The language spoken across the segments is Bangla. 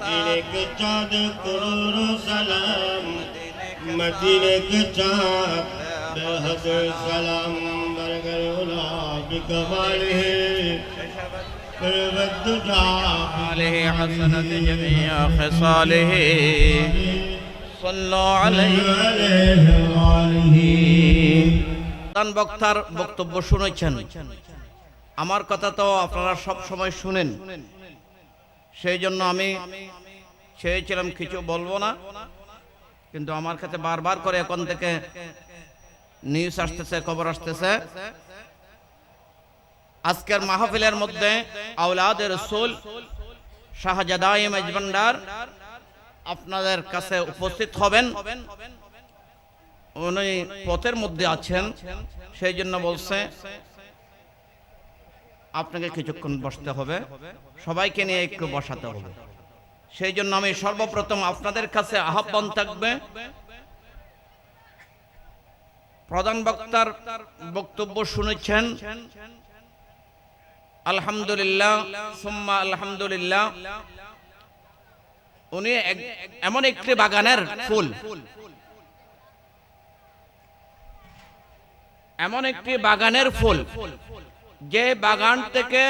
मदीने के चाँद करोड़ों सलाम मदीने के चाँद बेहद सलाम बरगर गुलाब कमाले करवद्दुजा आलिहि हसनत जमीअ खिसालिहि सल्लु अलैहि। প্রধান বক্তার বক্তব্য শুনেছেন, আমার কথা তো আপনারা সব সময় শুনেন, সেই জন্য আমি চেয়েছিলাম কিছু বলবো না, কিন্তু আমার কাছে বারবার করে এখন থেকে নিউজ আসতেছে, খবর আসতেছে। আজকের মাহফিলের মধ্যে আওলাদে রাসূল শাহজাদায়ে মেজবান্ডার আপনাদের কাছে উপস্থিত হবেন। উনি পথের মধ্যে আছেন, সেই জন্য বলছে আপনাকে কিছুক্ষণ বসতে হবে, সবাইকে নিয়ে একটু বসাতে হবে। সেই জন্য আমি সর্বপ্রথম আপনাদের কাছে আহ্বান থাকবে, প্রধান বক্তার বক্তব্য শুনেছেন, আলহামদুলিল্লাহ সুম্মা আলহামদুলিল্লাহ। উনি এমন একটি বাগানের ফুল, এমন একটি বাগানের ফুল যে বাগান থেকে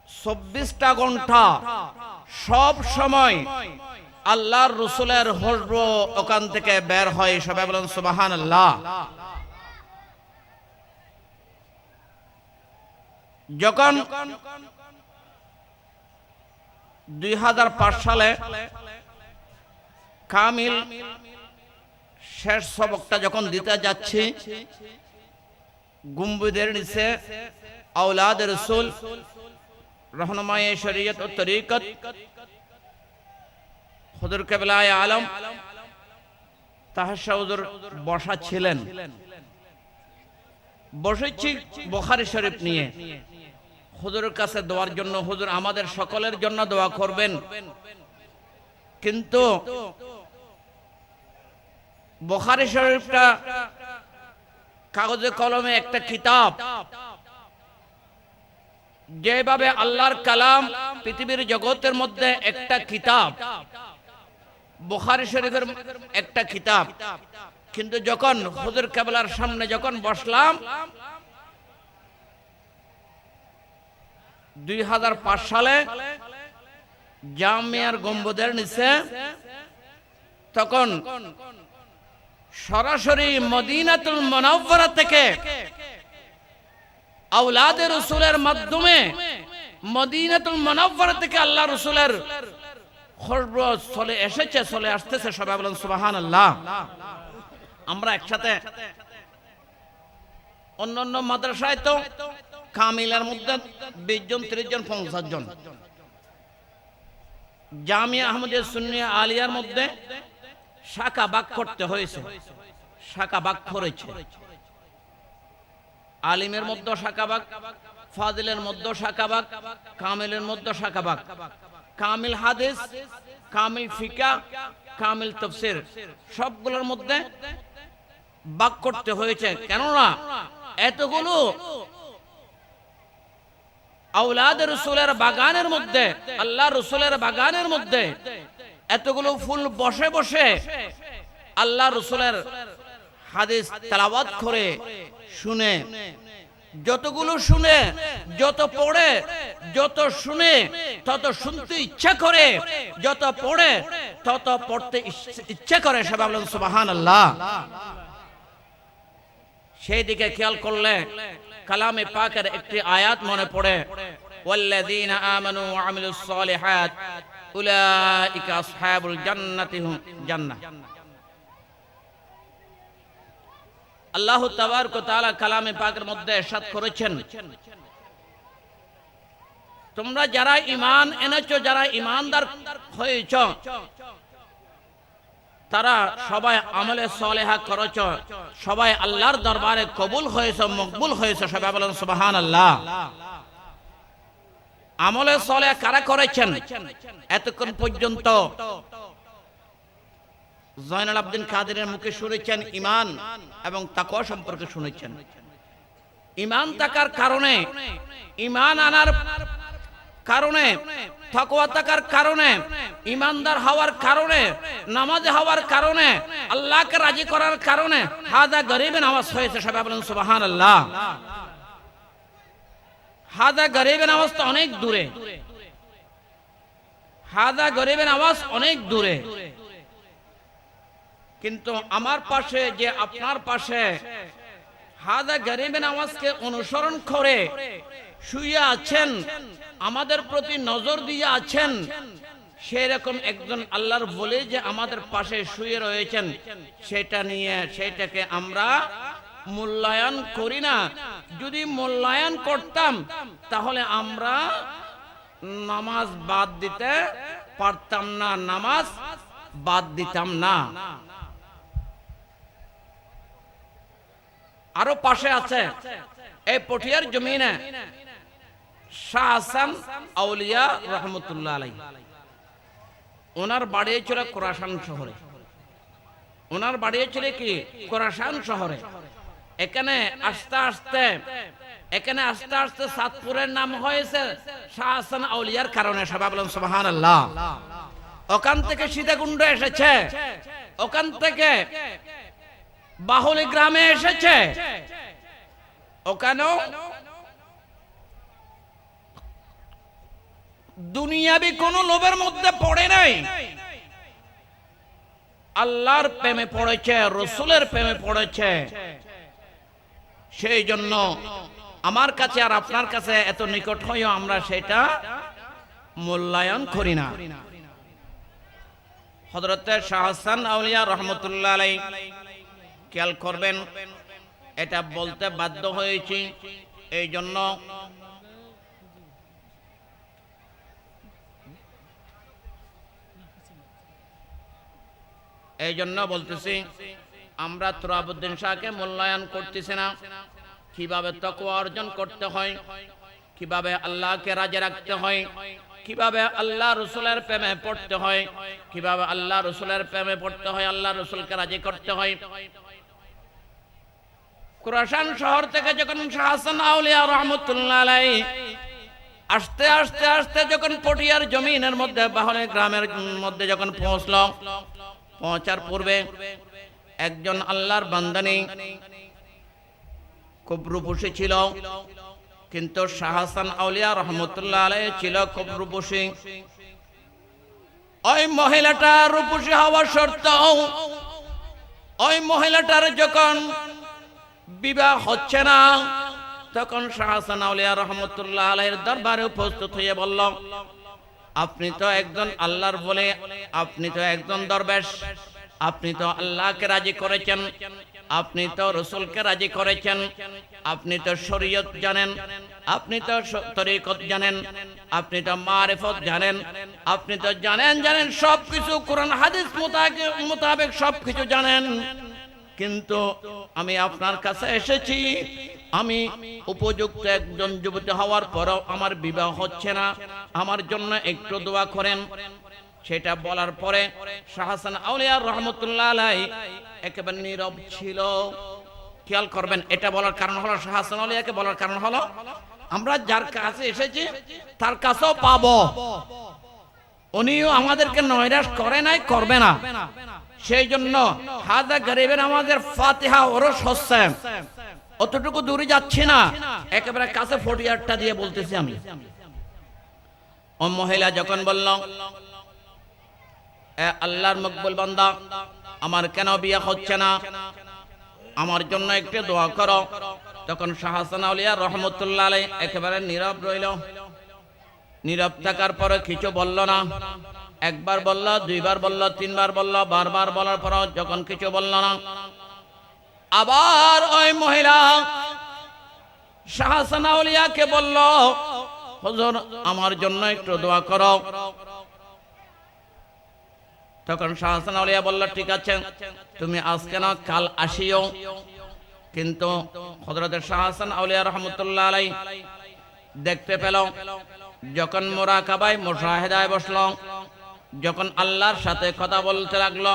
24টা ঘন্টা সব সময় আল্লাহর রাসূলের হজব ওখান থেকে বের হয়। সবাই বলেন সুবহানাল্লাহ। যখন 2005 সালে কামিল শেষ সবকটা যখন দিতে যাচ্ছি, গম্বুজের নিচে আওলাদে রাসূল रहनुमाए शरीयत और तरीकत हुजूर किबलाए आलम তাহাশা হুজুর বসা ছিলেন। বসেছি বুখারী শরীফ নিয়ে হুজুরের কাছে দোয়ার জন্য, হুজুর আমাদের সকলের জন্য দোয়া করবেন। কিন্তু বুখারী শরীফটা কাগজে কলমে একটা কিতাব, যেভাবে আল্লাহর কালাম পৃথিবীর জগতের মধ্যে একটা কিতাব, বুখারী শরীফের একটা কিতাব। কিন্তু যখন হুজুর কিবলার সামনে যখন বসলাম 2005 সালে জামিয়ার গম্বুজের নিচে, তখন সরাসরি মদিনাতুল মুনাওয়ারা থেকে আওলাদে রাসূলের মাধ্যমে মদিনাতুল মুনাওয়ারা থেকে আল্লাহ রাসূলের খবর চলে এসেছে, চলে আসতেছে। সবাই বলেন সুবহানাল্লাহ। আমরা একসাথে অন্যান্য মাদ্রাসায় তো কামিলের মধ্যে 20 জন 30 জন 50 জন, জামিয়া আহমদিয়া সুন্নিয়া আলিয়ার মধ্যে শাখা ভাগ করতে হয়েছে, শাখা ভাগ করেছে। আলিমের মধ্যে শাখা ভাগ, ফাজিলের মধ্যে শাখা ভাগ, কামিলের মধ্যে শাখা ভাগ, কামিল হাদিস, কামিল ফিকা, কামিল তাফসীর, সবগুলোর মধ্যে ভাগ করতে হয়েছে। কেননা এতগুলো আওলাদে রাসূলের বাগানের মধ্যে, আল্লাহ রাসূলের বাগানের মধ্যে এতগুলো ফুল বসে বসে আল্লাহ রাসূলের হাদিস তেলাওয়াত করে শুনে, যতগুলো শুনে, যত পড়ে, যত শুনে তত শুনতে ইচ্ছা করে, যত পড়ে তত পড়তে ইচ্ছা করে। সবাই বলেন সুবহানাল্লাহ। সেই দিকে খেয়াল করলে কালামে পাকের একটি আয়াত মনে পড়ে, ওয়াল্লাযীনা আমানু ওয়া আমিলুস সালিহাত উলাইকা আসহাবুল জান্নাতি হুম জান্নাহ। আল্লাহ তাবারক ওয়া তাআলা কালামে পাকের মধ্যে ইরশাদ করেছেন, তোমরা যারা ঈমান এনেছো, যারা ঈমানদার হয়েছো, তারা সবাই আমলে সালেহা করেছো, সবাই আল্লাহর দরবারে কবুল হয়েছে, মকবুল হয়েছে। সবাই বলেন সুবহানাল্লাহ। আমলে সালেহা কারা করেছেন? এতক্ষণ পর্যন্ত জয়নুল আবেদিন কাদেরের মুখে শুনেছেন ঈমান এবং তাকওয়া সম্পর্কে শুনেছেন। ঈমান থাকার কারণে, ঈমান আনার কারণে, তাকওয়া থাকার কারণে, ইমানদার হওয়ার কারণে, নামাজি হওয়ার কারণে, আল্লাহকে রাজি করার কারণে হাদা গরিবের নামাজ হয়েছে। সবাই বলেন সুবহানাল্লাহ। হাদা গরিবের নামাজ তো অনেক দূরে, হাদা গরিবের আওয়াজ অনেক দূরে, কিন্তু আমার পাশে যে আপনার পাশে হাদা গরিবের আওয়াজকে অনুসরণ করে শুয়ে আছেন, আমাদের প্রতি নজর দিয়ে আছেন, সেরকম একজন আল্লাহর বলে যে আমাদের পাশে শুয়ে রয়েছেন, সেটা নিয়ে সেটাকে আমরা মূল্যায়ন করি না। যদি মূল্যায়ন করতাম তাহলে আমরা নামাজ বাদ দিতে পারতাম না, নামাজ বাদ দিতাম না। আরো পাশে আছে এই পটিয়ার জমিনে শাহ হাসান আউলিয়া রহমতুল্লাহ আলাইহি, ওনার বাড়ি ছিল খোরাসান শহরে। ওনার বাড়ি ছিল কি খোরাসান শহরে। এখানে আস্তে আস্তে সাতপুরের নাম হয়েছে শাহ হাসান আউলিয়ার কারণে। সবাই বলেন সুবহানাল্লাহ। ওখান থেকে সীতাকুণ্ড এসেছে, ওখান থেকে বাহুলি গ্রামে এসেছে, ওখানেও দুনিয়াবি কোন লোভের মধ্যে পড়ে নাই, আল্লাহর প্রেমে পড়েছে, রসুলের প্রেমে পড়েছে। সেই জন্য আমার কাছে আর আপনার কাছে এত নিকট হয়েও আমরা সেটা মূল্যায়ন করি না। হযরত শাহ হাসান আউলিয়া রহমতুল্লাহ আলাইহি, খেয়াল করবেন, এটা বলতে বাধ্য হয়েছি এই জন্য বলতেছি, আমরা তুরাবউদ্দিন শাহকে মূল্যায়ন করতেছি না। কিভাবে তাকওয়া অর্জন করতে হয়, কিভাবে আল্লাহকে রাজি রাখতে হয়, কিভাবে আল্লাহ রসুলের প্রেমে পড়তে হয়, কিভাবে আল্লাহ রসুলের প্রেমে পড়তে হয়, আল্লাহ রসুলকে রাজি করতে হয়। খোরাসান শহর থেকে যখন শাহ হাসান আউলিয়া রহমতুল্লাহ আলাইহি আস্তে আস্তে আস্তে যখন পটিয়ার জমিনের মধ্যে বাহলে গ্রামের মধ্যে যখন পৌঁছল, পৌঁছার পূর্বে একজন আল্লাহর বান্দানি খুব রূপসী ছিল, কিন্তু শাহ হাসান আউলিয়া রহমতুল্লাহ আলাইহি ছিল খুব রূপসী। ওই মহিলাটা রূপসী হওয়া সত্ত্বেও ওই মহিলাটার যখন বিবাহ হচ্ছে না, তখন শাহ হাসান আউলিয়া রহমতুল্লাহ আলাইহির দরবারে উপস্থিত হয়ে বলল, আপনি তো একজন আল্লাহর বলে, আপনি তো একজন দরবেশ, আপনি তো আল্লাহকে রাজি করেছেন, আপনি তো রসুলকে রাজি করেছেন, আপনি তো শরীয়ত জানেন, আপনি তো তরিকত জানেন, আপনি তো মারিফত জানেন, আপনি তো জানেন সবকিছু, কোরআন হাদিস মোতাবেক সবকিছু জানেন, কিন্তু আমি আপনার কাছে এসেছি, আমি উপযুক্ত একজন যুবতী হওয়ার পরও আমার বিবাহ হচ্ছে না, আমার জন্য একটু দোয়া করেন। সেটা বলার পরে শাহ হাসান আউলিয়া রহমতুল্লাহ আলাইহি একেবারে নীরব ছিল। খেয়াল করবেন, এটা বলার কারণ হলো, শাহ হাসান আউলিয়াকে বলার কারণ হলো, আমরা যার কাছে এসেছি তার কাছেও পাবো, উনিও আমাদেরকে নৈরাশ করে নাই, করবে না। সেই জন্য হাদা গরিবের আমাদের ফাতিহা ওরস হচ্ছে, অতটুকু দূরে যাচ্ছি না, একেবারে কাছে 48টা দিয়ে বলতেছি আমি। ও মহিলা যখন বলল, আল্লাহর মকবুল বান্দা, আমার কেন বিয়ে হচ্ছে না, আমার জন্য একটু দোয়া করো, তখন শাহ হাসান আউলিয়া রহমতুল্লাহ আলাইহি একেবারে নীরব রইল। নীরব থাকার পরে কিছু বলল না। একবার বলল, দুইবার বলল, তিনবার বলল, বারবার বলার পর যখন কিছু বলল না, আবার ওই মহিলা শাহ হাসান আউলিয়াকে বলল, হুজুর আমার জন্য একটু দোয়া করো। তখন শাহ হাসান আউলিয়া বলল, ঠিক আছে, তুমি আজকে না কাল আসিও। কিন্তু হযরত শাহ হাসান আউলিয়া রহমতুল্লাহ আলাইহি দেখতে পেল, যখন মুরাকাবায় মুশাহেদায় বসল, যখন আল্লাহর সাথে কথা বলতে লাগলো,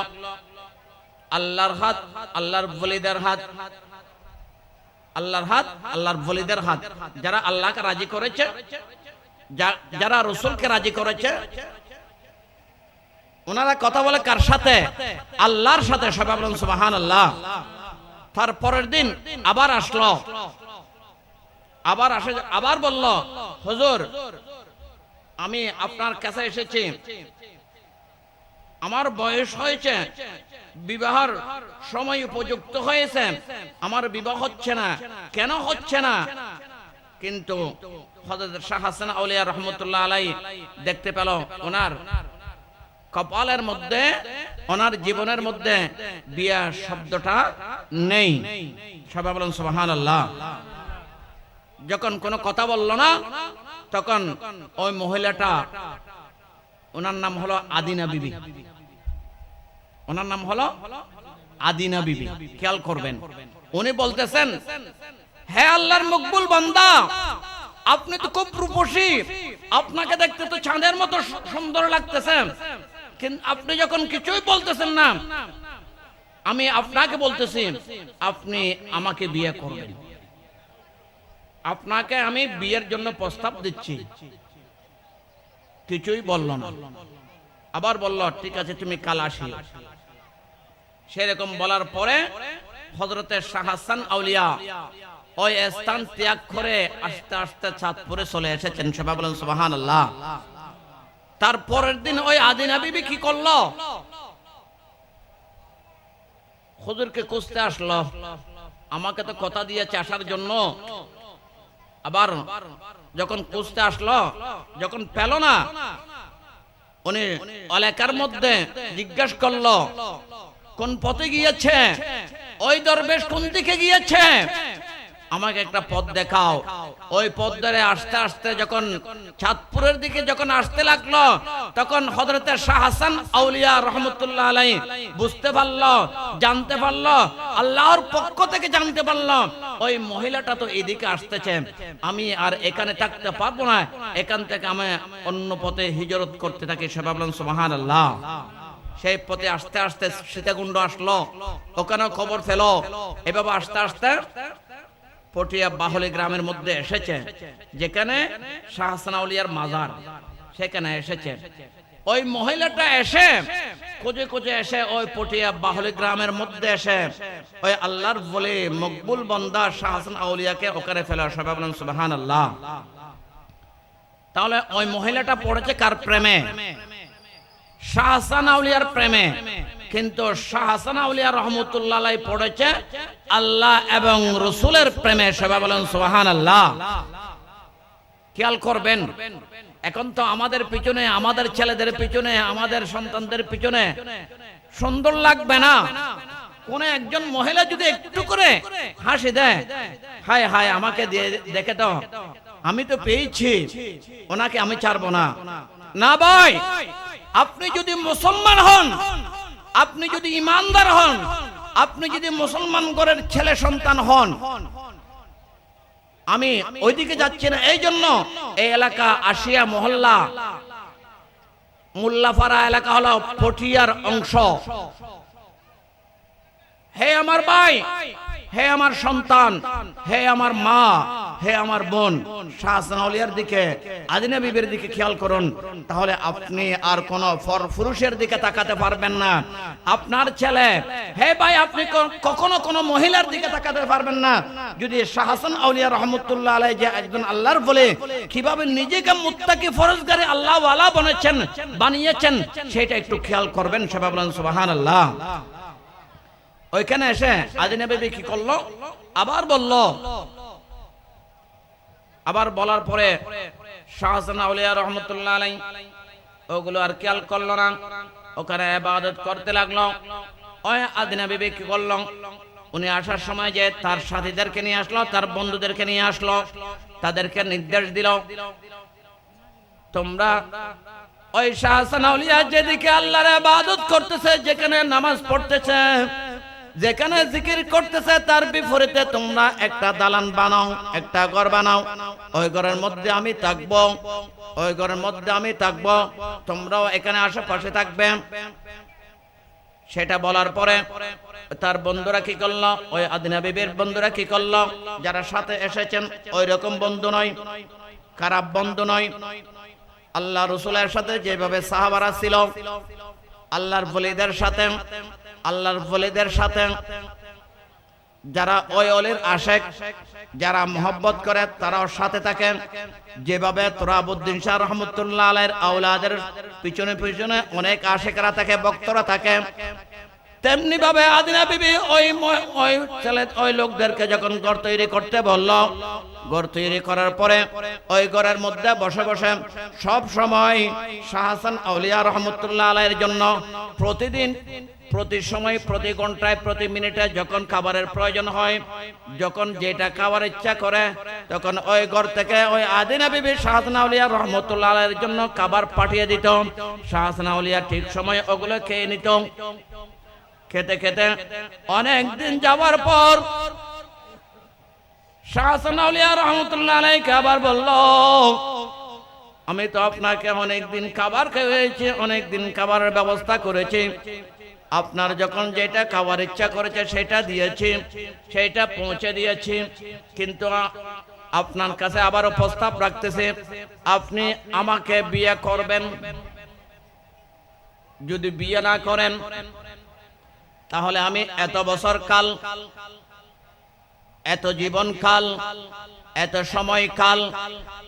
আল্লাহর হাত, আল্লাহর ওলিদের হাত, আল্লাহর হাত, আল্লাহর ওলিদের হাত, যারা আল্লাহকে রাজি করেছে, যারা রসুলকে রাজি করেছে ওনারা কথা বলে কার সাথে? আল্লাহর সাথে। সবাই বলেন সুবহানাল্লাহ। তার পরের দিন আবার আসলো, আবার বলল, হুজুর আমি আপনার কাছে এসেছি, আমার বয়স হয়েছে, বিবাহের সময় উপযুক্ত হয়েছে, আমার বিবাহ হচ্ছে না, কেন হচ্ছে না? কিন্তু হযরত শাহ হাসান আউলিয়া রাহমাতুল্লাহ আলাইহি দেখতে পেল ওনার কপালের মধ্যে, ওনার জীবনের মধ্যে বিয়া শব্দটা নেই। সবাই বলেন সুবহানাল্লাহ। যখন কোনো কথা বলল না, তখন ওই মহিলাটা, ওনার নাম হলো আদিনা বিবি, ওনার নাম হলো আদিনা বিবি। খেয়াল করবেন, উনি বলতেছেন, হে আল্লাহর মকবুল বান্দা, আপনি তো খুব রূপসী, আপনাকে দেখতে তো চাঁদের মতো সুন্দর লাগতেছে, কিন্তু আপনি যখন কিছুই বলতেছেন না, আমি আপনাকে বলতেছি আপনি আমাকে বিয়ে করবেন, আপনাকে আমি বিয়ের জন্য প্রস্তাব দিচ্ছি। কিছুই বলল না, আবার বলল ঠিক আছে তুমি কাল আসিও। সেরকম বলার পরে হযরতে শাহ হাসান আউলিয়া ওই স্থান ত্যাগ করে আস্তে আস্তে চাঁদপুরে চলে এসেছেন। সবাই বলেন সুবহানাল্লাহ। তারপরের দিন ওই আদিনা বিবি কি করলো? হুজুরকে খুঁজতে আসলো, আমাকে তো কথা দিয়েছে আসার জন্য। আবার যখন খুঁজতে আসলো, যখন পেল না, উনি এলাকার মধ্যে জিজ্ঞাসা করলো কোন পথে গিয়েছে, ওই দরবেশ কোন দিকে গিয়েছে, আমাকে একটা পথ দেখাও। ওই পথ ধরে আস্তে আস্তে যখন চাঁদপুরের দিকে যখন আসতে লাগলো, তখন হযরতে শাহ হাসান আউলিয়া রাহমাতুল্লাহ আলাইহি বুঝতে পারলো, জানতে পারলো, আল্লাহর পক্ষ থেকে জানতে পারলো ওই মহিলাটা তো এদিকে আসতেছে, আমি আর এখানে থাকতে পারবো না, এখান থেকে আমি অন্য পথে হিজরত করতে থাকি। সবাই বলেন সুবহানাল্লাহ। সেই পথে আস্তে আস্তে সীতাকুণ্ড আসলো, ওখানেও খবর পেলো। এভাবে আস্তে আস্তে পটিয়া বাহলি গ্রামের মধ্যে এসেছে, যেখানে শাহ হাসান আউলিয়ার মাজার, সেখানে এসেছে। ওই মহিলাটা এসে খুঁজে খুঁজে এসে ওই পটিয়া বাহলি গ্রামের মধ্যে এসে ওই আল্লাহর বলে মকবুল বান্দা শাহ হাসান আউলিয়াকে ওখানে ফেলা। সবাই বলেন সুবহানাল্লাহ। তাহলে ওই মহিলাটা পড়েছে কার প্রেমে? শাহ হাসান আউলিয়ার প্রেমে। কিন্তু শাহ হাসান আউলিয়া রাহমাতুল্লাহ আলাইহি পড়েছে আল্লাহ এবং রাসূলের প্রেমে। সবাই বলেন সুবহানাল্লাহ। খেয়াল করবেন, এখন তো আমাদের পিছনে, আমাদের ছেলেদের পিছনে, আমাদের সন্তানদের পিছনে সুন্দর লাগবে না, কোন একজন মহিলা যদি একটু করে হাসি দেয়, হায় হায় আমাকে দেখে তো, আমি তো পেয়েছি, ওনাকে আমি ছাড়বো না। না ভাই, আপনি যদি মুসলমান হন, আপনি যদি ইমানদার হন, আপনি যদি মুসলমান ঘরের ছেলে সন্তান হন, আমি ওইদিকে যাচ্ছি না। এই জন্য এই এলাকা আশিয়া মহল্লা, মোল্লাপাড়া এলাকা হলো পটিয়ার অংশ। হে আমার ভাই, হে আমার সন্তান, হে আমার মা, হে আমার বোন, শাহ হাসান আউলিয়ার দিকে, আদিনা বিবির দিকে খেয়াল করুন, তাহলে আপনি আর কোন পুরুষের দিকে তাকাতে পারবেন না। আপনার ছেলে, হে ভাই, আপনি কখনো কোন মহিলার দিকে তাকাতে পারবেন না যদি শাহ হাসান আউলিয়া রাহমাতুল্লাহ আলাইহি যে একজন আল্লাহর বলে কিভাবে নিজেকে মুত্তাকি ফরজগারে আল্লাহ ওয়ালা বানিয়েছেন সেটা একটু খেয়াল করবেন। সবাই বলেন সুবহানাল্লাহ। ওইখানে এসে আদিনা বিবি কি করলো? আবার বলল। আবার বলার পরে শাহ হাসান আউলিয়া রাহমাতুল্লাহ আলাইহি ওগুলো আর খেয়াল করলো না, ওখানে ইবাদত করতে লাগলো। ওই আদিনা বিবি কি করলো? উনি আসার সময় যে তার সাথীদেরকে নিয়ে আসলো, তার বন্ধুদেরকে নিয়ে আসলো, তাদেরকে নির্দেশ দিল, তোমরা ওই শাহ হাসান আউলিয়া যেদিকে আল্লাহর ইবাদত করতেছে, যেখানে নামাজ পড়তেছে, যেখানে জিকির করতেছে, তার বিপরীতে তোমরা একটা দালান বানাও, একটা ঘর বানাও, ওই ঘরের মধ্যে আমি থাকবো, ওই ঘরের মধ্যে আমি থাকবো, তোমরাও এখানে আশেপাশে থাকবে। সেটা বলার পরে তার বন্ধুরা কি করলো? ওই আদিনা বিবির বন্ধুরা কি করলো? যারা সাথে এসেছেন ওই রকম বন্ধু নয়, কারাববন্ধ নয়। আল্লাহ রসুলের সাথে যেভাবে সাহাবারা ছিল, আল্লাহর ওলিদের সাথে যারা ওই অলির আশেক, যারা মোহব্বত করে তারাও সাথে থাকেন। যেভাবে তুরাবউদ্দিন শাহ রহমতুল্লাহ আলাইহির আওলাদের পিছনে পিছনে অনেক আশেকরা থাকে, ভক্তরা থাকে, তেমনি ভাবে আদিনা বিবি ওই লোকদেরকে যখন ঘর তৈরি করতে বলল, ঘর তৈরি করার পরে ওই ঘরের মধ্যে বসে বসে সব সময় শাহ হাসান আউলিয়া রহমতুল্লাহ আলাইহির জন্য প্রতিদিন, প্রতি সময়, প্রতি ঘন্টায়, প্রতি মিনিটে যখন খাবারের প্রয়োজন হয়, যখন যেটা খাবার ইচ্ছা করে, তখন ওই ঘর থেকে ওই আদিনা বিবি শাহ হাসান আউলিয়া রহমতুল্লাহ আলাইহির জন্য খাবার পাঠিয়ে দিত। শাহ হাসান আউলিয়া ঠিক সময় ওগুলো খেয়ে নিত। খেতে খেতে অনেক দিন যাওয়ার পর শাহ হাসান আউলিয়া রহমতুল্লাহ আলাইহি আবার বলল, আমি তো আপনাকে অনেক দিন খাবার খাইয়েছি, অনেক দিন খাবারের ব্যবস্থা করেছি, আপনার যখন যেটা খাবার ইচ্ছা করেছে সেটা দিয়েছি, সেটা পৌঁছে দিয়েছি, কিন্তু আপনার কাছে আবারও প্রস্তাব রাখতেছি, আপনি আমাকে বিয়ে করবেন। যদি বিয়ে না করেন তাহলে আমি এত বছর কাল, এত জীবন কাল, এত সময় কাল,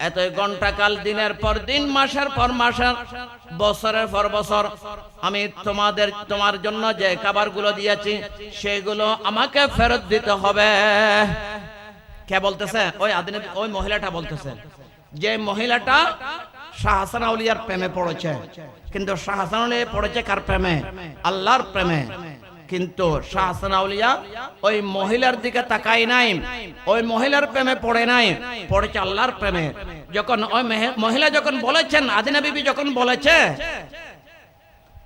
এত ঘন্টা কাল, দিনের পর দিন, মাসের পর মাস, বছরের পর বছর আমি তোমার জন্য যে খাবারগুলো দিয়েছি সেগুলো আমাকে ফেরত দিতে হবে। কে বলতেছে? ওই মহিলাটা বলতেছে। যে মহিলাটা শাহ হাসান আউলিয়ার প্রেমে পড়েছে, কিন্তু শাহ হাসান আউলিয়া পড়েছে কার প্রেমে? আল্লাহর প্রেমে। কিন্তু শাহ হাসান আউলিয়া ওই মহিলার দিকে তাকাই নাই, ওই মহিলার প্রেমে পড়ে নাই, পড়েছে আল্লাহর প্রেমে। যখন ওই মহিলা যখন বলেছেন, আদিনা বিবি যখন বলেছে,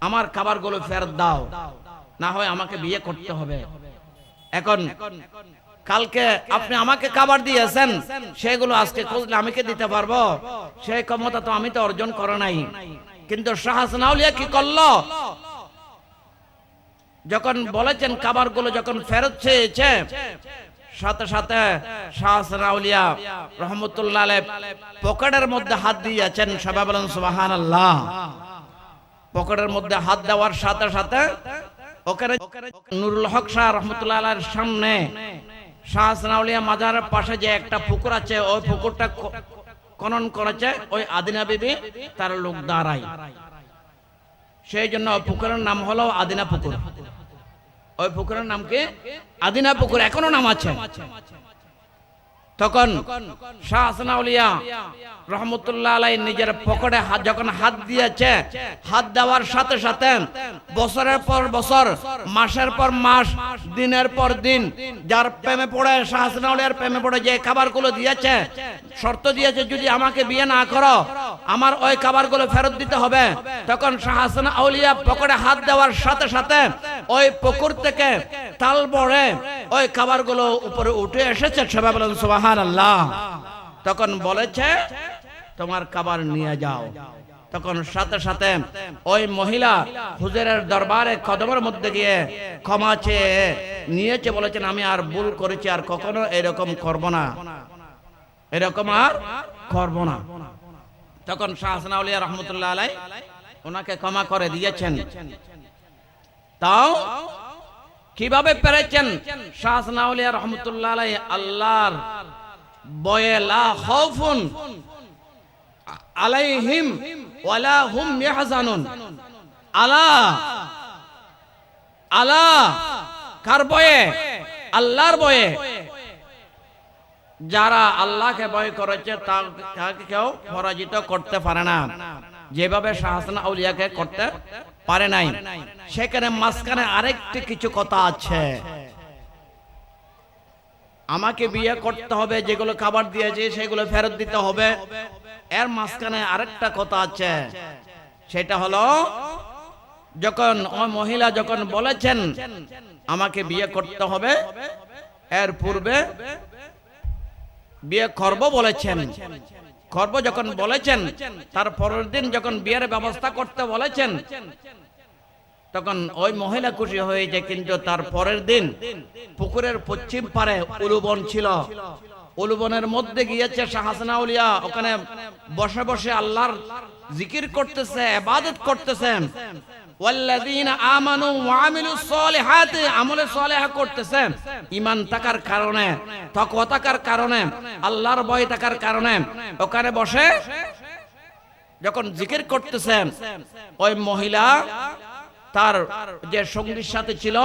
আমার খাবারগুলো ফেরত দাও, না হয় আমাকে বিয়ে করতে হবে। এখন কালকে আপনি আমাকে খাবার দিয়েছেন, সেগুলো আজকে খুঁজলে আমি কি দিতে পারবো? সেই ক্ষমতা তো আমি তো অর্জন করে নাই। কিন্তু শাহ হাসান আউলিয়া কি করলো? যখন বলেছেন খাবারগুলো যখন ফেরত চেয়েছে, সাথে সাথে শাহ হাসান আউলিয়া রহমতুল্লাহ আলাইহি পকেটের মধ্যে হাত দিয়েছেন। সবাই বলেন সুবহানাল্লাহ। পকেটের মধ্যে হাত দেওয়ার সাথে সাথে ওখানে নুরুল হক শাহ রহমতুল্লাহ আলাইহির সামনে শাহ হাসান আউলিয়া মাজারের পাশে যে একটা পুকুর আছে, ওই পুকুরটা খনন করেছে ওই আদিনা বিবি, তার লোক দাঁড়ায়। সেই জন্য পুকুরের নাম হলো আদিনা পুকুর। ওই পুকুরের নাম কি? আদিনা পুকুর, এখনো নাম আছে। তখন শাহ হাসান আউলিয়া রহমতুল্লাহ আলাইহি নিজের পকেটে যখন হাত দিয়েছে, হাত দেওয়ার সাথে সাথে বছরের পর বছর, মাসের পর মাস, দিনের পর দিন, যার প্রেমে পড়ে, শাহ হাসান আউলিয়ার প্রেমে পড়ে যে খাবারগুলো দিয়েছে, শর্ত দিয়েছে যদি আমাকে বিয়ে না করো আমার ওই খাবারগুলো ফেরত দিতে হবে, তখন শাহ হাসান আউলিয়া পকেটে হাত দেওয়ার সাথে সাথে ওই পুকুর থেকে তাল বড়ে ওই খাবারগুলো উপরে উঠে এসেছে। সবাই বলেন সুবহানাল্লাহ। তখন বলেছে তোমার খাবার নিয়ে যাও। তখন সাথে সাথে ওই মহিলা হুজুরের দরবারে কদমের মধ্যে গিয়ে ক্ষমা চেয়ে নিয়েছে, বলেছেন আমি আর ভুল করেছি, আর কখনো এরকম করব না, এরকম আর করব না। তখন শাহ হাসান আউলিয়া রহমতুল্লাহ আলাইহি ওনাকে ক্ষমা করে দিয়েছেন। তাও কিভাবে পেরেছেন? শাহ হাসান আউলিয়া রহমতুল্লাহ আলাইহি আল্লাহর বয়ে লা খাউফুন আলাইহিম ওয়ালা হুম ইয়াহজানুন। আলা কার বয়ে? আল্লাহর বয়ে। যারা আল্লাহকে ভয় করেছে তাকে কেউ পরাজিত করতে পারে না, যেভাবে শাহ হাসান আউলিয়াকে করতে পারে নাই। সেখানে মাঝখানে আরেকটি কিছু কথা আছে। আমাকে বিয়ে করতে হবে, যেগুলো খাবার দিয়েছে সেগুলো ফেরত দিতে হবে। এর মাঝখানে আরেকটা কথা আছে, সেটা হলো যখন ওই মহিলা যখন বলেছেন আমাকে বিয়ে করতে হবে, এর পূর্বে বিয়ে করব বলেছেন। করব যখন বলেছেন, তার পরের দিন যখন বিয়ের ব্যবস্থা করতে বলেছেন, তখন ওই মহিলা খুশি হয়েছে। কিন্তু তার পরের দিন পুকুরের পশ্চিম পারে উলুবন ছিল, উলুবনের মধ্যে গিয়েছে শাহ হাসান আউলিয়া, ওখানে বসে বসে আল্লাহর জিকির করতেছে, ইবাদত করতেছেন। ওয়াল্লাযীনা আমানু ওয়া আমিলুস সলিহাতি, আমলে সালেহ করতেছেন। ঈমান থাকার কারণে, তাকওয়া থাকার কারণে, আল্লাহর ভয় থাকার কারণে ওখানে বসে যখন জিকির করতেছেন, ওই মহিলা তার যে সঙ্গীর সাথে ছিল,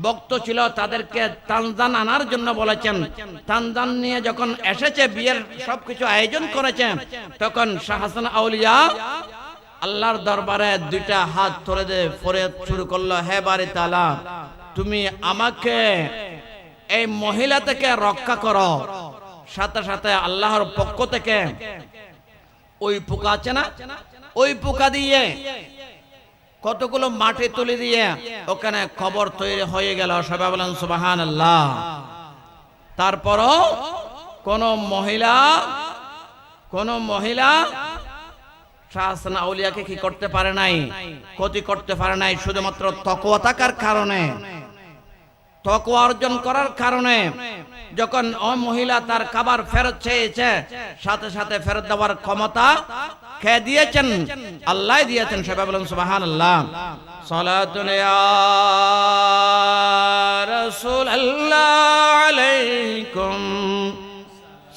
ভক্ত ছিল, তাদেরকে তানজান আনার জন্য বলেছেন। তানজান নিয়ে যখন এসেছে, বিয়ের সবকিছু আয়োজন করেছেন, তখন শাহ হাসান আউলিয়া আল্লাহর দরবারে দুইটা হাত তুলে দিয়ে ফরিয়াদ শুরু করলো, হে বারি তাআলা, তুমি আমাকে এই মহিলা থেকে রক্ষা করো। সাথে সাথে আল্লাহর পক্ষ থেকে ওই পোকা আছে না, ওই পোকা দিয়ে কতগুলো মাটি তুলে দিয়ে ওখানে খবর তৈরি হয়ে গেল। সবাই বলেন সুবহানাল্লাহ। তারপরও কোন মহিলা শাহ হাসান আউলিয়াকে কি করতে পারে নাই, ক্ষতি করতে পারে নাই। শুধুমাত্র তাকওয়া থাকার কারণে, তাকওয়া অর্জন করার কারণে যখন ওই মহিলা তার খাবার ফেরত চেয়েছে, সাথে সাথে ফেরত দেওয়ার ক্ষমতা কে দিয়েছেন? আল্লাহ দিয়েছেন। সবাই বলেন সুবহানাল্লাহ। সালাতুন ইয়া রাসূলুল্লাহ আলাইকুম,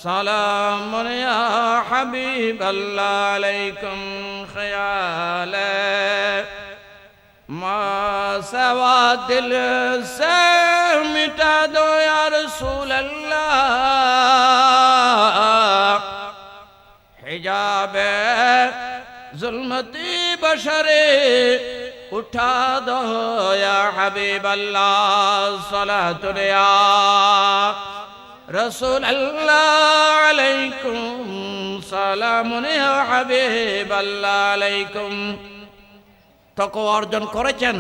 সালামুন ইয়া হাবিবাল্লাহ আলাইকুম, খিয়ালে মা সওয়া দিল সে মিটা দো ইয়া রাসূলুল্লাহ, হিজাবে जुल्मती बशरे उठा दो या हबीब अल्लाह, सलातुन या रसूल अल्लाह अलैकुम, सालामुन या हबीब अल्लाह अलैकुम। তাকওয়া অর্জন করেছেন,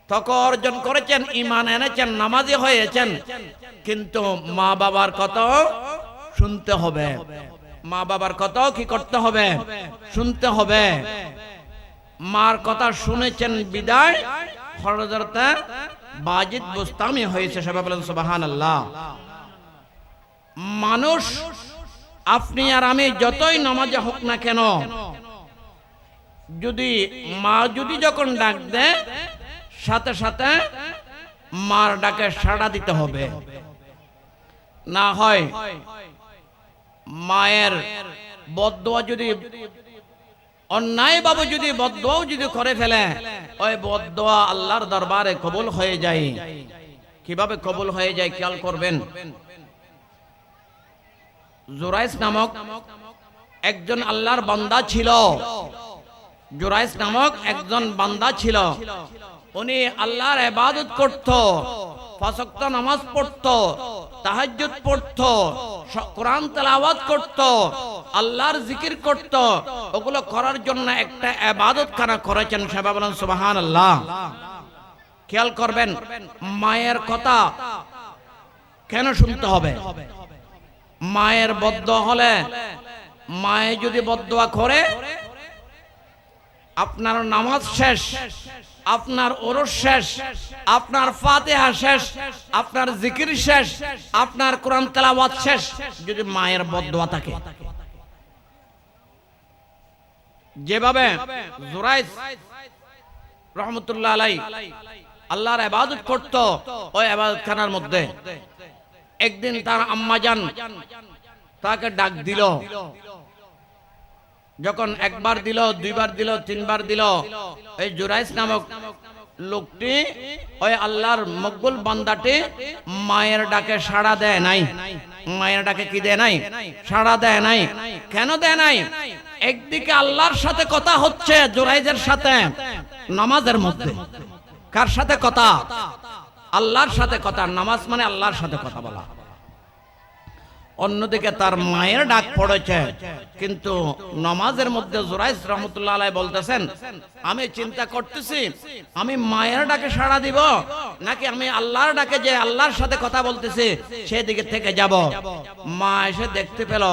তাকওয়া অর্জন করেছেন, ঈমান এনেছেন, নামাজি হয়েছেন, কিন্তু মা বাবার কথা শুনতে হবে। মা বাবার কথা কি করতে হবে? শুনতে হবে। মার কথা শুনেছেন বিদায় হযরত বাজিদ বুস্তামি হয়েছে। সবাই বলেন সুবহানাল্লাহ। মানুষ, আপনি আর আমি যতই নামাজে হোক না কেন, যদি মা যখন ডাক দেয়, সাথে সাথে মার ডাকে সাড়া দিতে হবে। না হয় মায়ের বদদোয়া যদি অন্যায় ভাবে যদি বদদোয়াও যদি করে ফেলে, ওই বদদোয়া আল্লাহর দরবারে কবুল হয়ে যায়। কিভাবে কবুল হয়ে যায় খেয়াল করবেন। জুরাইস নামক একজন আল্লাহর বান্দা ছিল। জুরাইস নামক একজন বান্দা ছিল। উনি আল্লাহর ইবাদত করত, 5 ওয়াক্ত নামাজ পড়ত, তাহাজ্জুদ পড়ত, কোরআন তেলাওয়াত করত, আল্লাহর জিকির করত। ওগুলো করার জন্য একটা ইবাদতখানা করেছেন। সবাই বলেন সুবহানাল্লাহ। খেয়াল করবেন, মায়ের কথা কেন শুনতে হবে? মায়ের বদদোয়া হলে, মায়ে যদি বদদোয়া করে, আপনার নামাজ শেষ, আপনার ওরস শেষ, আপনার ফাতিহা শেষ, আপনার জিকির শেষ, আপনার কোরআন তেলাওয়াত শেষ, যদি মায়ের বদদোয়া থাকে। যেভাবে জুরাইস রহমতুল্লাহ আলাইহি আল্লাহর ইবাদত করত, ওই ইবাদতখানার মধ্যে একদিন তার আম্মাজান তাকে ডাক দিল। যখন একবার দিল, দুইবার দিল, তিনবার দিল, এই জুরাইস নামক লোকটি, ওই আল্লাহর মকবুল বান্দাটি মায়ের ডাকে সাড়া দেয় নাই। মায়ের ডাকে কি দেয় নাই? সাড়া দেয় নাই। কেন দেয় নাই? একদিকে আল্লাহর সাথে কথা হচ্ছে জুরাইজের সাথে নামাজের মধ্যে। কার সাথে কথা? আল্লাহর সাথে কথা। নামাজ মানে আল্লাহর সাথে কথা বলা। অন্যদিকে তার মায়ের ডাক পড়েছে, কিন্তু নামাজের মধ্যে জুরাইস রহমতুল্লাহ আলাইহি বলতেছেন, আমি চিন্তা করতেছি আমি মায়ের ডাকে সাড়া দিব নাকি আমি আল্লাহর ডাকে যে আল্লাহর সাথে কথা বলতেছি সেদিকে থেকে যাব। মা এসে দেখতে পেল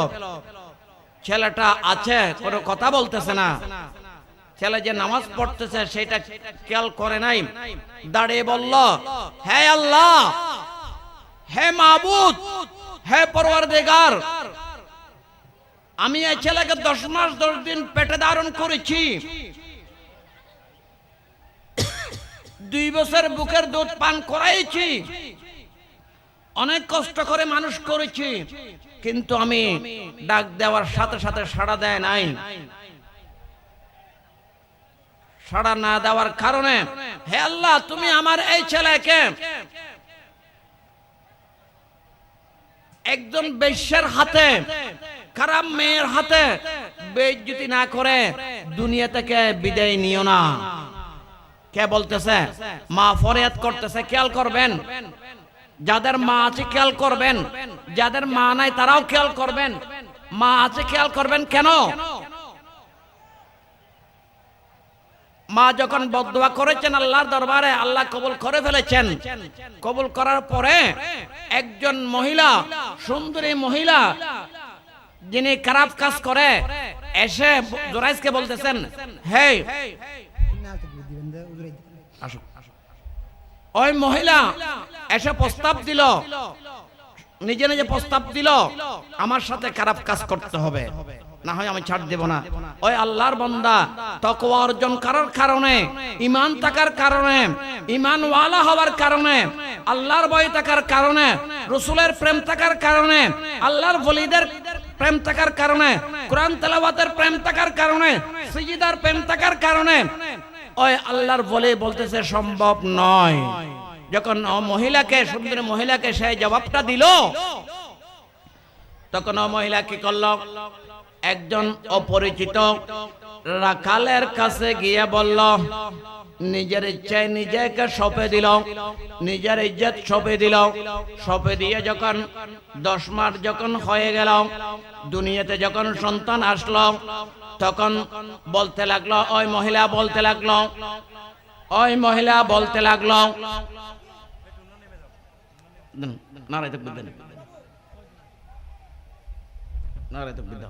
ছেলেটা আছে, কোনো কথা বলতেছে না। ছেলে যে নামাজ পড়তেছে সেটা খেয়াল করে নাই। দাঁড়িয়ে বলল, হে আল্লাহ, হে মাবুদ, হে পরওয়ারদিগার, আমি এই ছেলেকে 10 মাস 10 দিন পেটে ধারণ করেছি, 2 বছর বুকের দুধ পান করাইছি, অনেক কষ্ট করে মানুষ করেছি, কিন্তু আমি ডাক দেওয়ার সাথে সাথে সাড়া দেয় নাই। সাড়া না দেওয়ার কারণে হে আল্লাহ, তুমি আমার এই ছেলেকে একজন বেশ্যার হাতে, খারাপ মেয়ের হাতে বেইজ্জতি না করে দুনিয়া থেকে বিদায় নিও না। কে বলতেছে? মা ফরিয়াদ করতেছে, খেয়াল করবেন। যাদের মা আছে খেয়াল করবেন, যাদের মা নাই তারাও খেয়াল করবেন। মা আছে খেয়াল করবেন। কেন? মা যখন বদদুয়া করেছেন আল্লাহর দরবারে, আল্লাহ কবুল করে ফেলেছেন। কবুল করার পরে একজন মহিলা, সুন্দরী মহিলা, যিনি খারাপ কাজ করে, এসে জুরাইজকে বলতেছেন, হে আসো। ওই মহিলা এসে প্রস্তাব দিল, নিজে নিজে প্রস্তাব দিল, আমার সাথে খারাপ কাজ করতে হবে, না হয় আমি ছাড় দেব না। ওই আল্লাহর বান্দা তাকওয়া অর্জন করার কারণে, ঈমান থাকার কারণে, ঈমানওয়ালা হওয়ার কারণে, আল্লাহর ভয় থাকার কারণে, রাসূলের প্রেম থাকার কারণে, আল্লাহর ওলিদের প্রেম থাকার কারণে, কোরআন তেলাওয়াতের প্রেম থাকার কারণে, সিজদার প্রেম থাকার কারণে ওই আল্লাহর ওলি বলতেছে সম্ভব নয়। যখন মহিলাকে, সুন্দরী মহিলাকে সেই জবাবটা দিল, তখন ও মহিলা কি করল? একজন অপরিচিত রাখালের কাছে গিয়ে বলল, নিজের ইচ্ছায় নিজেকে সঁপে দিল, নিজের ইজ্জত সঁপে দিল। সঁপে দিয়ে যখন 10 মাস যখন হয়ে গেল, দুনিয়াতে যখন সন্তান আসলো, তখন বলতে লাগলো, ওই মহিলা বলতে লাগলো, ওই মহিলা বলতে লাগলো, নারায়ণ তাকবীর, নারায়ণ তাকবীর।